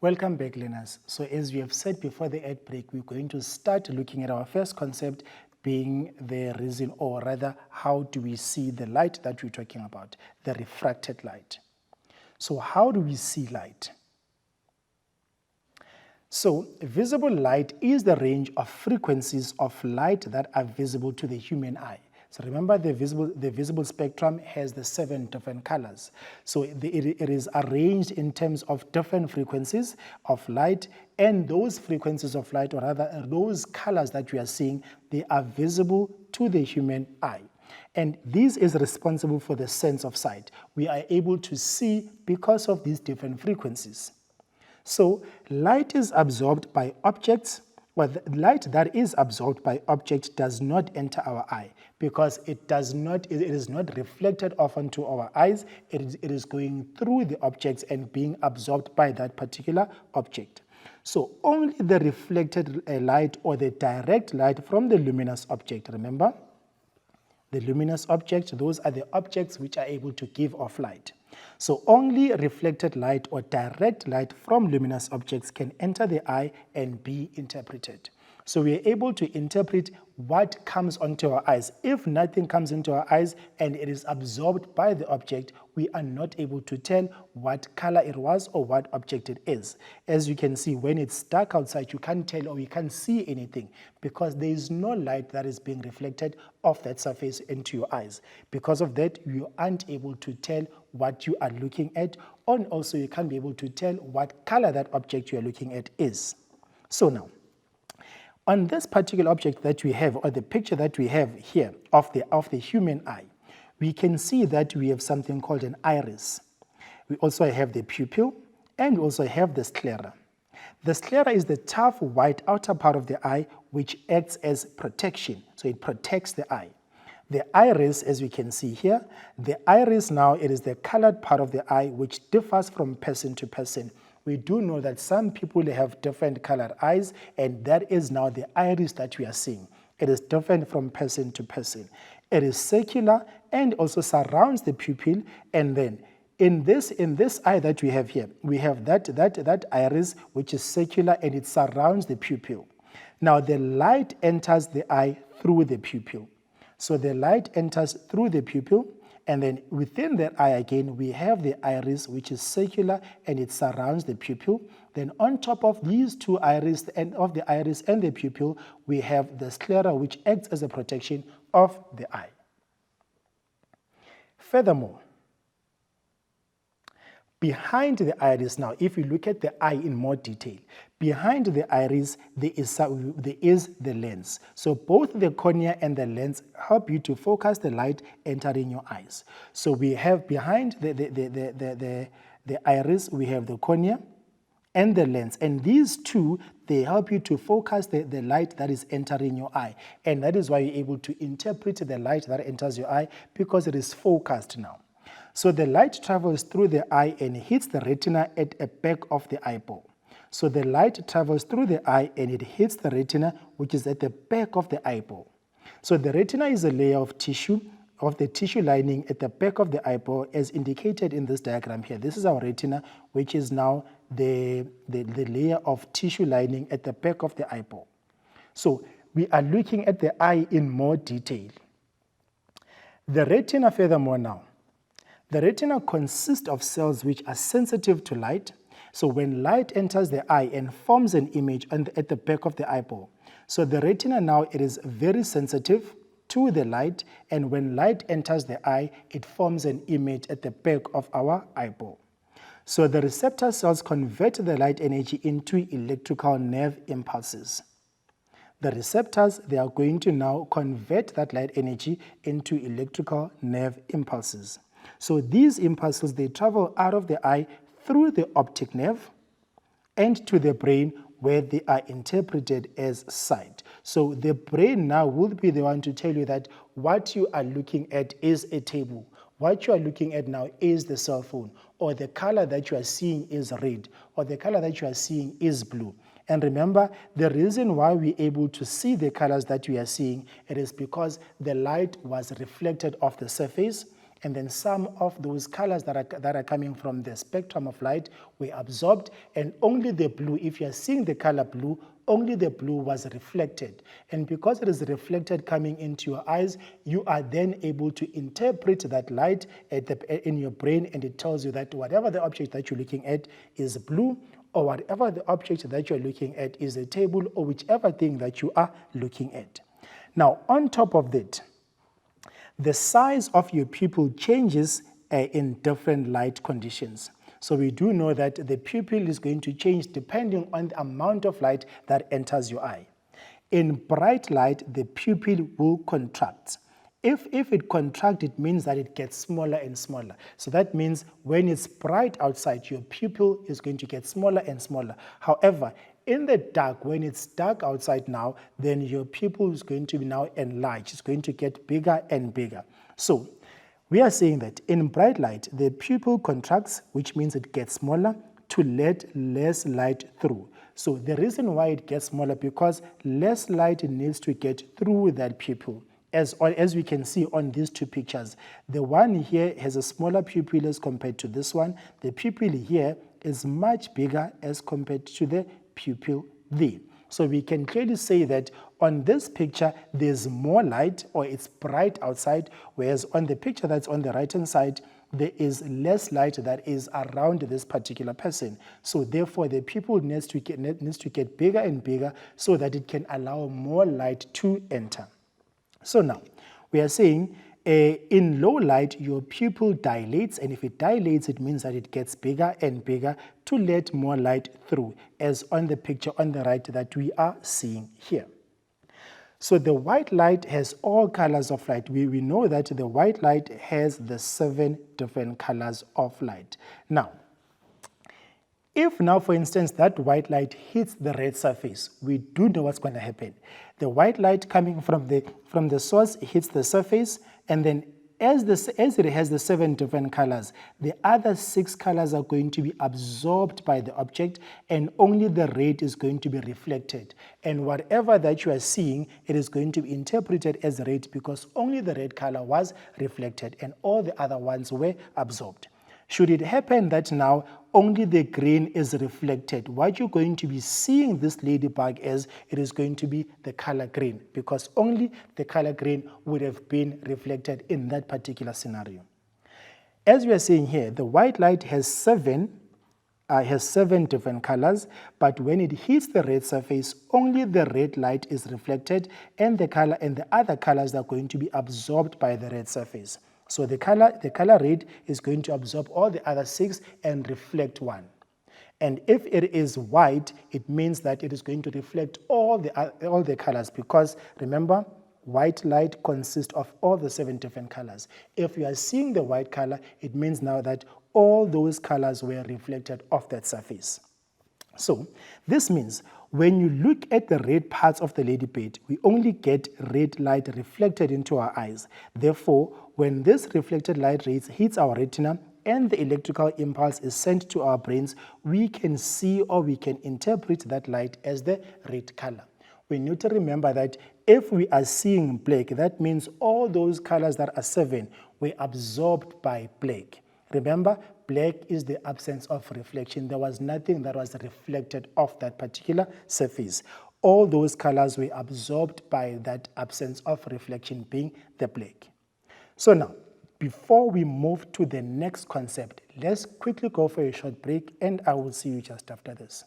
Welcome back, learners. So as we have said before the ad break, we're going to start looking at our first concept being the reason, or rather, how do we see the light that we're talking about, the refracted light. So how do we see light? So visible light is the range of frequencies of light that are visible to the human eye. So remember, the visible spectrum has the 7 different colors. So it is arranged in terms of different frequencies of light, and those frequencies of light, or rather those colors that we are seeing, they are visible to the human eye. And this is responsible for the sense of sight. We are able to see because of these different frequencies. So light is absorbed by objects. Well, the light that is absorbed by object does not enter our eye because it is not reflected off onto our eyes. It is going through the objects and being absorbed by that particular object. So only the reflected light or the direct light from the luminous object, remember? The luminous objects, those are the objects which are able to give off light. So only reflected light or direct light from luminous objects can enter the eye and be interpreted. So we are able to interpret what comes onto our eyes. If nothing comes into our eyes and it is absorbed by the object, we are not able to tell what color it was or what object it is. As you can see, when it's dark outside, you can't tell or you can't see anything because there is no light that is being reflected off that surface into your eyes. Because of that, you aren't able to tell what you are looking at, and also you can't be able to tell what color that object you are looking at is. So now, on this particular object that we have, or the picture that we have here of the human eye, we can see that we have something called an iris. We also have the pupil, and we also have the sclera. The sclera is the tough white outer part of the eye which acts as protection, so it protects the eye. The iris, as we can see here, the iris now, it is the colored part of the eye which differs from person to person. We do know that some people have different colored eyes, and that is now the iris that we are seeing. It is different from person to person. It is circular and also surrounds the pupil, and then in this eye that we have here, we have that iris which is circular and it surrounds the pupil. Now the light enters the eye through the pupil. So the light enters through the pupil, and then within that eye again, we have the iris which is circular and it surrounds the pupil. Then on top of these two iris, and of the iris and the pupil, we have the sclera which acts as a protection of the eye. Furthermore, behind the iris now, if you look at the eye in more detail, behind the iris there is the lens. So both the cornea and the lens help you to focus the light entering your eyes. So we have behind the iris, we have the cornea and the lens. And these two, they help you to focus the light that is entering your eye. And that is why you're able to interpret the light that enters your eye, because it is focused now. So the light travels through the eye and hits the retina at the back of the eyeball. So the light travels through the eye and it hits the retina, which is at the back of the eyeball. So the retina is a layer of tissue, of the tissue lining at the back of the eyeball, as indicated in this diagram here. This is our retina, which is now the layer of tissue lining at the back of the eyeball. So we are looking at the eye in more detail. The retina, furthermore now, the retina consists of cells which are sensitive to light. So when light enters the eye and forms an image at the back of the eyeball, so the retina now, it is very sensitive to the light, and when light enters the eye, it forms an image at the back of our eyeball. So the receptor cells convert the light energy into electrical nerve impulses. The receptors, they are going to now convert that light energy into electrical nerve impulses. So these impulses, they travel out of the eye through the optic nerve and to the brain, where they are interpreted as sight. So the brain now will be the one to tell you that what you are looking at is a table. What you are looking at now is the cell phone, or the color that you are seeing is red, or the color that you are seeing is blue. And remember, the reason why we're able to see the colors that we are seeing, it is because the light was reflected off the surface, and then some of those colors that are coming from the spectrum of light were absorbed, and only the blue, if you are seeing the color blue, only the blue was reflected. And because it is reflected coming into your eyes, you are then able to interpret that light in your brain, and it tells you that whatever the object that you're looking at is blue, or whatever the object that you're looking at is a table, or whichever thing that you are looking at. Now, on top of that, the size of your pupil changes in different light conditions. So we do know that the pupil is going to change depending on the amount of light that enters your eye. In bright light, the pupil will contract. If it contracts, it means that it gets smaller and smaller. So that means when it's bright outside, your pupil is going to get smaller and smaller. However, in the dark, when it's dark outside now, then your pupil is going to be now enlarged. It's going to get bigger and bigger. So we are saying that in bright light, the pupil contracts, which means it gets smaller to let less light through. So the reason why it gets smaller, because less light needs to get through that pupil. As we can see on these two pictures, the one here has a smaller pupil as compared to this one. The pupil here is much bigger as compared to the pupil there. So we can clearly say that on this picture, there's more light, or it's bright outside, whereas on the picture that's on the right-hand side, there is less light that is around this particular person. So therefore, the pupil needs to get bigger and bigger so that it can allow more light to enter. So now, we are saying in low light, your pupil dilates, and if it dilates, it means that it gets bigger and bigger to let more light through, as on the picture on the right that we are seeing here. So the white light has all colors of light. We know that the white light has the 7 different colors of light. Now, if now, for instance, that white light hits the red surface, we do know what's going to happen. The white light coming from the source hits the surface, and then as it has the 7 different colors, the other 6 colors are going to be absorbed by the object, and only the red is going to be reflected. And whatever that you are seeing, it is going to be interpreted as red because only the red color was reflected and all the other ones were absorbed. Should it happen that now only the green is reflected, what you're going to be seeing this ladybug as, it is going to be the color green, because only the color green would have been reflected in that particular scenario. As we are seeing here, the white light has 7 different colors, but when it hits the red surface, only the red light is reflected, and the other colors are going to be absorbed by the red surface. So the color red is going to absorb all the other 6 and reflect 1. And if it is white, it means that it is going to reflect all the colors, because remember, white light consists of all the 7 different colors. If you are seeing the white color, it means now that all those colors were reflected off that surface. So this means when you look at the red parts of the ladybird, we only get red light reflected into our eyes. Therefore, when this reflected light rays hits our retina and the electrical impulse is sent to our brains, we can see or we can interpret that light as the red color. We need to remember that if we are seeing black, that means all those colors that are 7 were absorbed by black. Remember, black is the absence of reflection. There was nothing that was reflected off that particular surface. All those colors were absorbed by that absence of reflection, being the black. So now, before we move to the next concept, let's quickly go for a short break, and I will see you just after this.